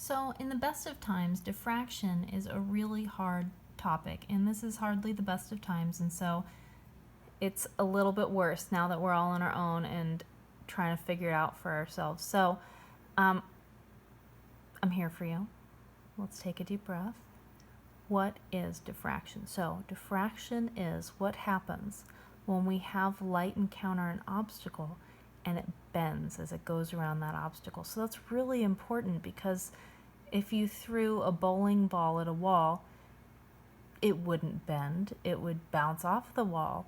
So in the best of times, diffraction is a really hard topic, and this is hardly the best of times, and so it's a little bit worse now that we're all on our own and trying to figure it out for ourselves. So I'm here for you. Let's take a deep breath. What is diffraction? So diffraction is what happens when we have light encounter an obstacle and it bends as it goes around that obstacle. So that's really important, because if you threw a bowling ball at a wall, it wouldn't bend, it would bounce off the wall,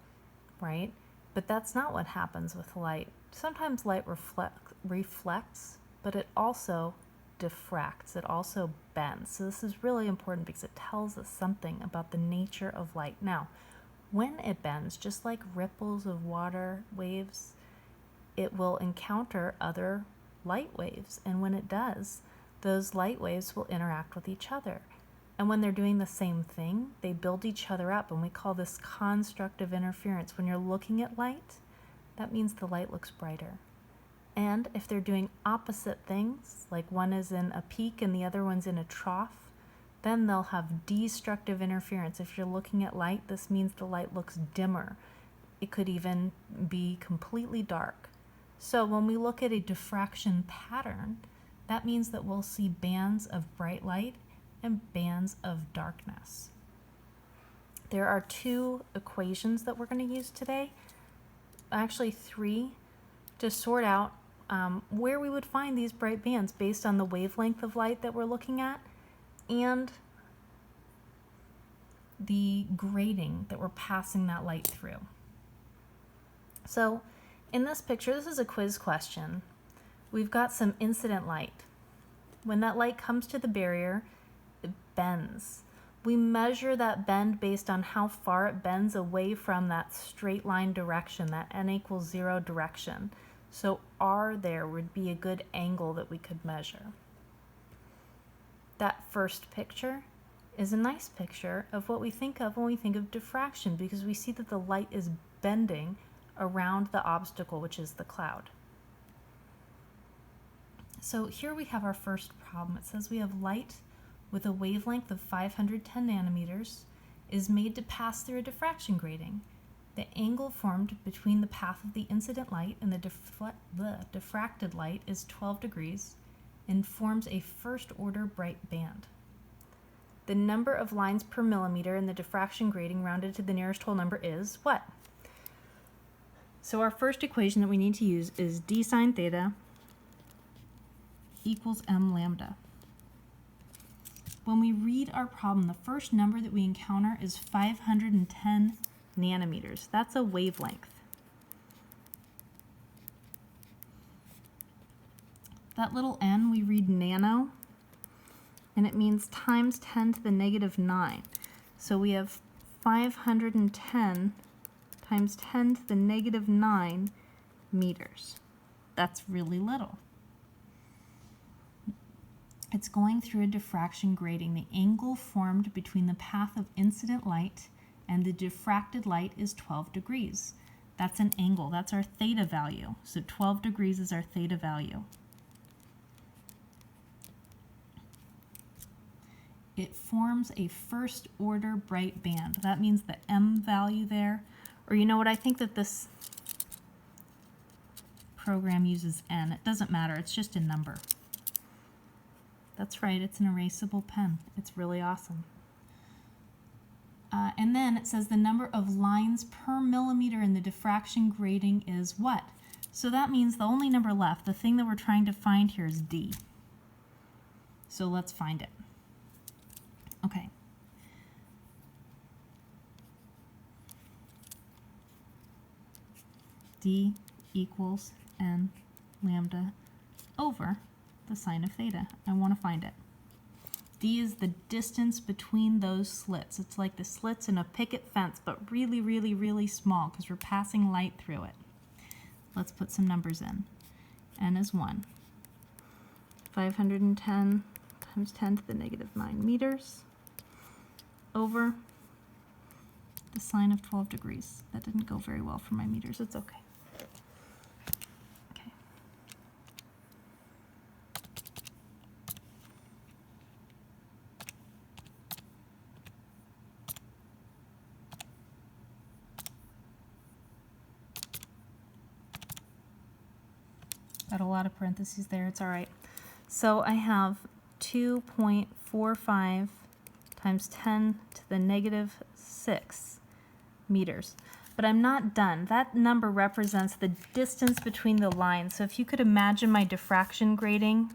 right? But that's not what happens with light. Sometimes light reflects, but it also diffracts, it also bends. So this is really important because it tells us something about the nature of light. Now, when it bends, just like ripples of water waves, it will encounter other light waves, and when it does, those light waves will interact with each other. And when they're doing the same thing, they build each other up, and we call this constructive interference. When you're looking at light, that means the light looks brighter. And if they're doing opposite things, like one is in a peak and the other one's in a trough, then they'll have destructive interference. If you're looking at light, this means the light looks dimmer. It could even be completely dark. So when we look at a diffraction pattern, that means that we'll see bands of bright light and bands of darkness. There are two equations that we're going to use today, actually three, to sort out where we would find these bright bands based on the wavelength of light that we're looking at and the grating that we're passing that light through. So in this picture, this is a quiz question. We've got some incident light. When that light comes to the barrier, it bends. We measure that bend based on how far it bends away from that straight line direction, that n=0 direction. So R there would be a good angle that we could measure. That first picture is a nice picture of what we think of when we think of diffraction, because we see that the light is bending around the obstacle, which is the cloud. So here we have our first problem. It says we have light with a wavelength of 510 nanometers is made to pass through a diffraction grating. The angle formed between the path of the incident light and the diffracted light is 12 degrees and forms a first-order bright band. The number of lines per millimeter in the diffraction grating rounded to the nearest whole number is what? So our first equation that we need to use is d sine theta equals m lambda. When we read our problem, the first number that we encounter is 510 nanometers. That's a wavelength. That little n, we read nano, and it means times 10 to the negative 9. So we have 510 times 10 to the negative 9 meters. That's really little. It's going through a diffraction grating. The angle formed between the path of incident light and the diffracted light is 12 degrees. That's an angle. That's our theta value. So 12 degrees is our theta value. It forms a first order bright band. That means the m value there, or you know what, I think that this program uses n. It doesn't matter, it's just a number. That's right, it's an erasable pen. It's really awesome. And then it says the number of lines per millimeter in the diffraction grating is what? So that means the only number left, the thing that we're trying to find here, is d. So let's find it. Okay. D equals n lambda over the sine of theta. I want to find it. D is the distance between those slits. It's like the slits in a picket fence, but really, really, really small because we're passing light through it. Let's put some numbers in. N is 1. 510 times 10 to the negative 9 meters over the sine of 12 degrees. That didn't go very well for my meters. It's okay. Got a lot of parentheses there, it's all right. So I have 2.45 times 10 to the negative 6 meters. But I'm not done. That number represents the distance between the lines. So if you could imagine my diffraction grating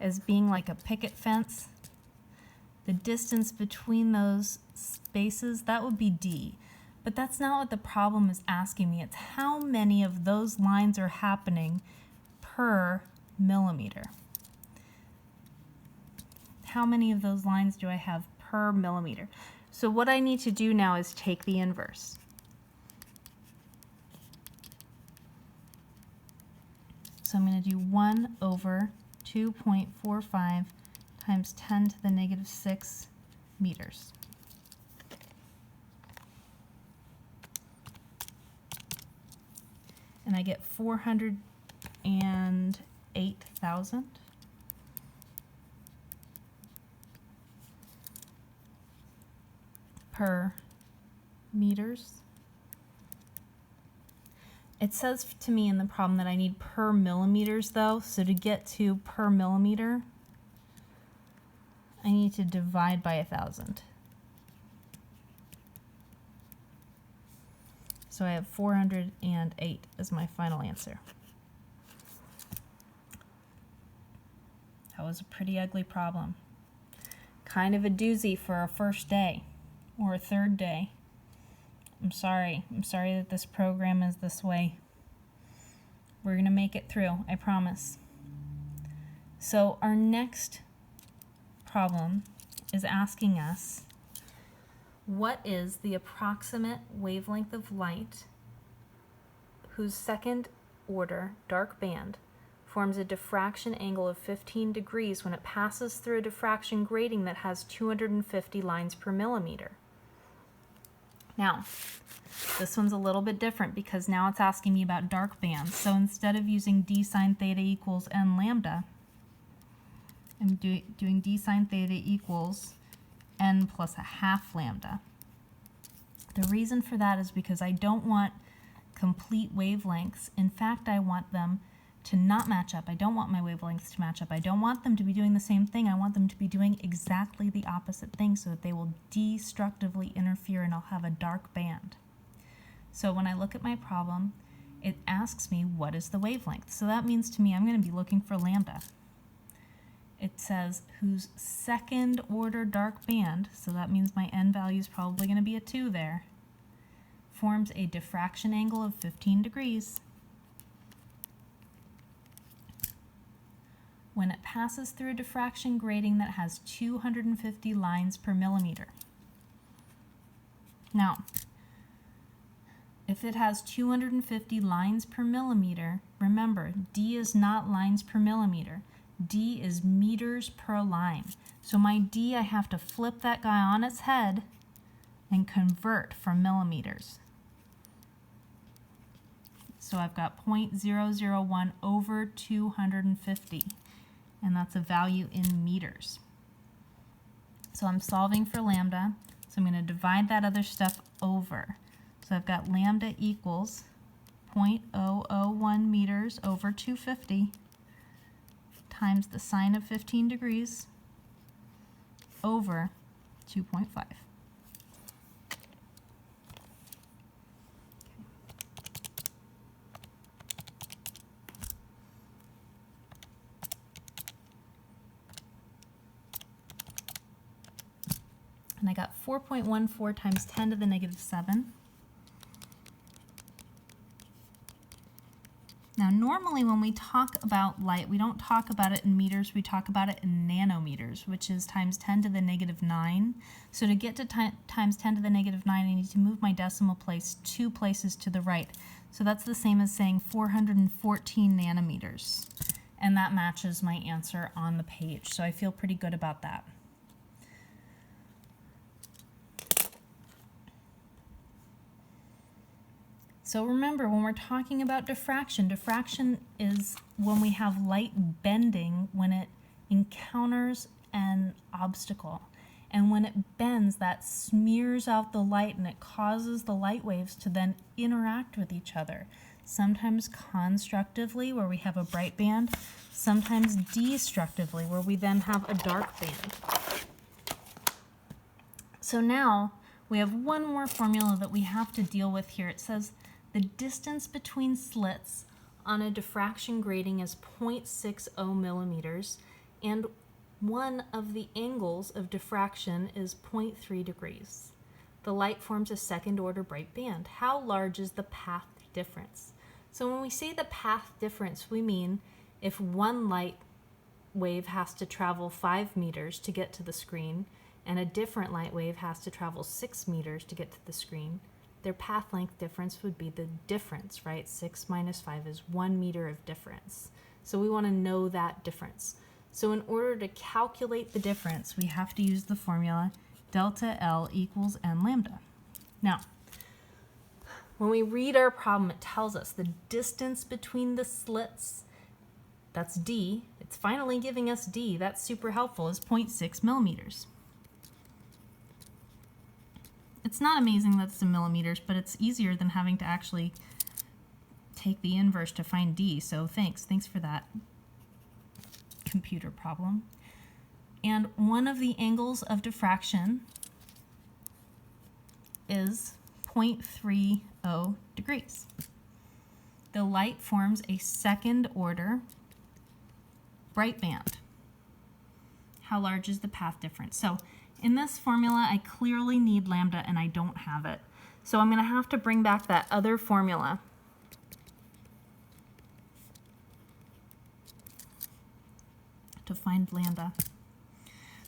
as being like a picket fence, the distance between those spaces, that would be D. But that's not what the problem is asking me. It's how many of those lines are happening per millimeter. How many of those lines do I have per millimeter? So what I need to do now is take the inverse. So I'm going to do 1 over 2.45 times 10 to the negative 6 meters. And I get 408,000. Per meters. It says to me in the problem that I need per millimeters though, so to get to per millimeter, I need to divide by 1,000. So I have 408 as my final answer. That was a pretty ugly problem. Kind of a doozy for a first day or a third day. I'm sorry that this program is this way. We're going to make it through, I promise. So our next problem is asking us, what is the approximate wavelength of light whose second order dark band forms a diffraction angle of 15 degrees when it passes through a diffraction grating that has 250 lines per millimeter? Now, this one's a little bit different because now it's asking me about dark bands. So instead of using d sine theta equals n lambda, I'm doing d sine theta equals n plus a half lambda. The reason for that is because I don't want complete wavelengths. In fact, I want them to not match up. I don't want my wavelengths to match up. I don't want them to be doing the same thing. I want them to be doing exactly the opposite thing so that they will destructively interfere and I'll have a dark band. So when I look at my problem, it asks me what is the wavelength. So that means to me I'm going to be looking for lambda. It says whose second order dark band, so that means my n value is probably going to be a 2 there, forms a diffraction angle of 15 degrees when it passes through a diffraction grating that has 250 lines per millimeter. Now, if it has 250 lines per millimeter, remember, D is not lines per millimeter. D is meters per line. So my D, I have to flip that guy on its head and convert from millimeters. So I've got 0.001 over 250, and that's a value in meters. So I'm solving for lambda, so I'm going to divide that other stuff over. So I've got lambda equals 0.001 meters over 250 times the sine of 15 degrees over 2.5. And I got 4.14 times 10 to the negative 7. Now, normally when we talk about light, we don't talk about it in meters, we talk about it in nanometers, which is times 10 to the negative 9. So to get to times 10 to the negative 9, I need to move my decimal place 2 places to the right. So that's the same as saying 414 nanometers. And that matches my answer on the page. So I feel pretty good about that. So remember, when we're talking about diffraction, diffraction is when we have light bending when it encounters an obstacle. And when it bends, that smears out the light and it causes the light waves to then interact with each other. sometimes constructively, where we have a bright band, sometimes destructively, where we then have a dark band. So now we have one more formula that we have to deal with here. It says the distance between slits on a diffraction grating is 0.60 millimeters, and one of the angles of diffraction is 0.3 degrees. The light forms a second order bright band. How large is the path difference? So when we say the path difference, we mean if one light wave has to travel 5 meters to get to the screen, and a different light wave has to travel 6 meters to get to the screen, their path length difference would be the difference, right? 6 minus 5 is 1 meter of difference. So we want to know that difference. So in order to calculate the difference, we have to use the formula delta L equals n lambda. Now, when we read our problem, it tells us the distance between the slits, that's D, it's finally giving us D, that's super helpful, is 0.6 millimeters. It's not amazing that it's in millimeters, but it's easier than having to actually take the inverse to find D, so thanks for that computer problem. And one of the angles of diffraction is 0.30 degrees. The light forms a second order bright band. How large is the path difference? So in this formula, I clearly need lambda and I don't have it. So I'm going to have to bring back that other formula. To find lambda.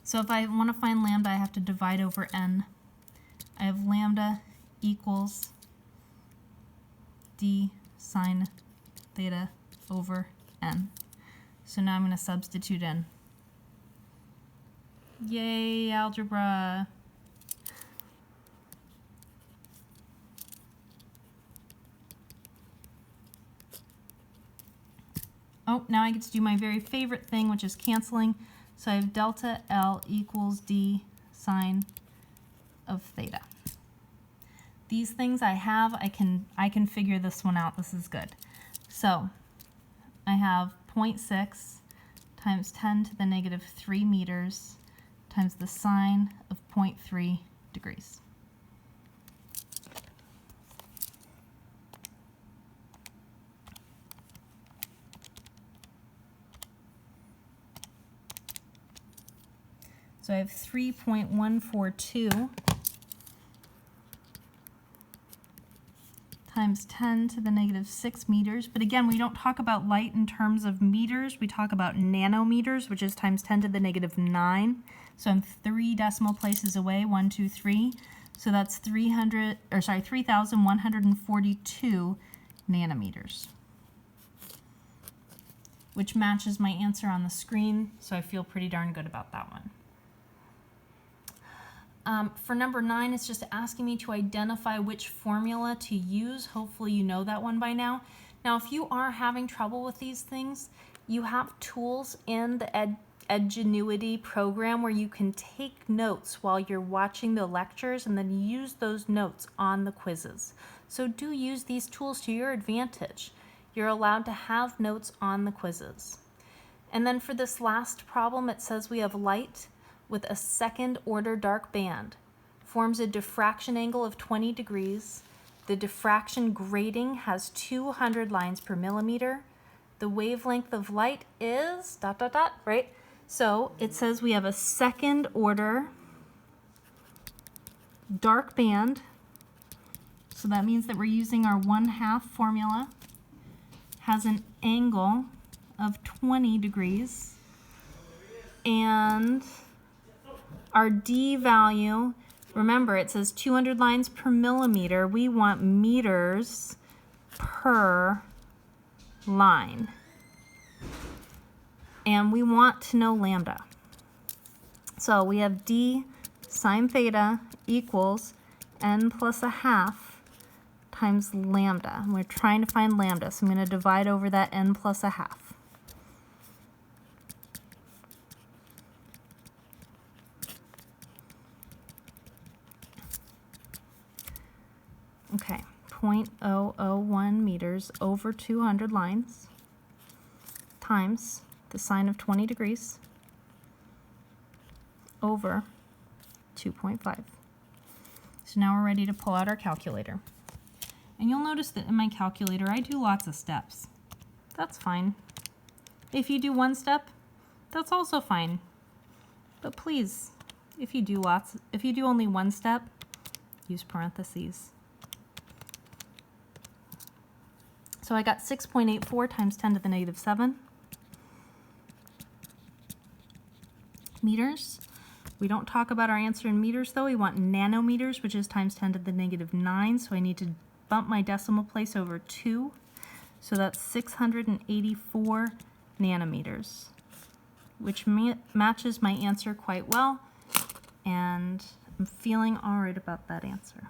So if I want to find lambda, I have to divide over n. I have lambda equals d sine theta over n. So now I'm going to substitute in. Yay, algebra! Oh, now I get to do my very favorite thing, which is canceling. So I have delta L equals d sine of theta. These things I have, I can figure this one out. This is good. So I have 0.6 times 10 to the negative 3 meters times the sine of 0.3 degrees. So I have 3.142 times 10 to the negative 6 meters. But again, we don't talk about light in terms of meters. We talk about nanometers, which is times 10 to the negative 9. So I'm 3 decimal places away, 1, 2, 3. So that's 3,142 nanometers, which matches my answer on the screen. So I feel pretty darn good about that one. For number 9, it's just asking me to identify which formula to use. Hopefully you know that one by now. Now, if you are having trouble with these things, you have tools in the Edgenuity program where you can take notes while you're watching the lectures and then use those notes on the quizzes. So do use these tools to your advantage. You're allowed to have notes on the quizzes. And then for this last problem, it says we have light with a second order dark band, forms a diffraction angle of 20 degrees. The diffraction grating has 200 lines per millimeter. The wavelength of light is ... right? So it says we have a second order dark band. So that means that we're using our 1/2 formula. Has an angle of 20 degrees. And our D value, remember it says 200 lines per millimeter. We want meters per line. And we want to know lambda. So we have D sine theta equals n plus 1/2 times lambda. And we're trying to find lambda, so I'm going to divide over that n plus 1/2. Okay, 0.001 meters over 200 lines times the sine of 20 degrees over 2.5. So now we're ready to pull out our calculator. And you'll notice that in my calculator I do lots of steps. That's fine. If you do one step, that's also fine. But please, if you do only one step, use parentheses. So I got 6.84 times 10 to the negative 7 meters. We don't talk about our answer in meters though. We want nanometers, which is times 10 to the negative 9. So I need to bump my decimal place over 2. So that's 684 nanometers, which matches my answer quite well. And I'm feeling all right about that answer.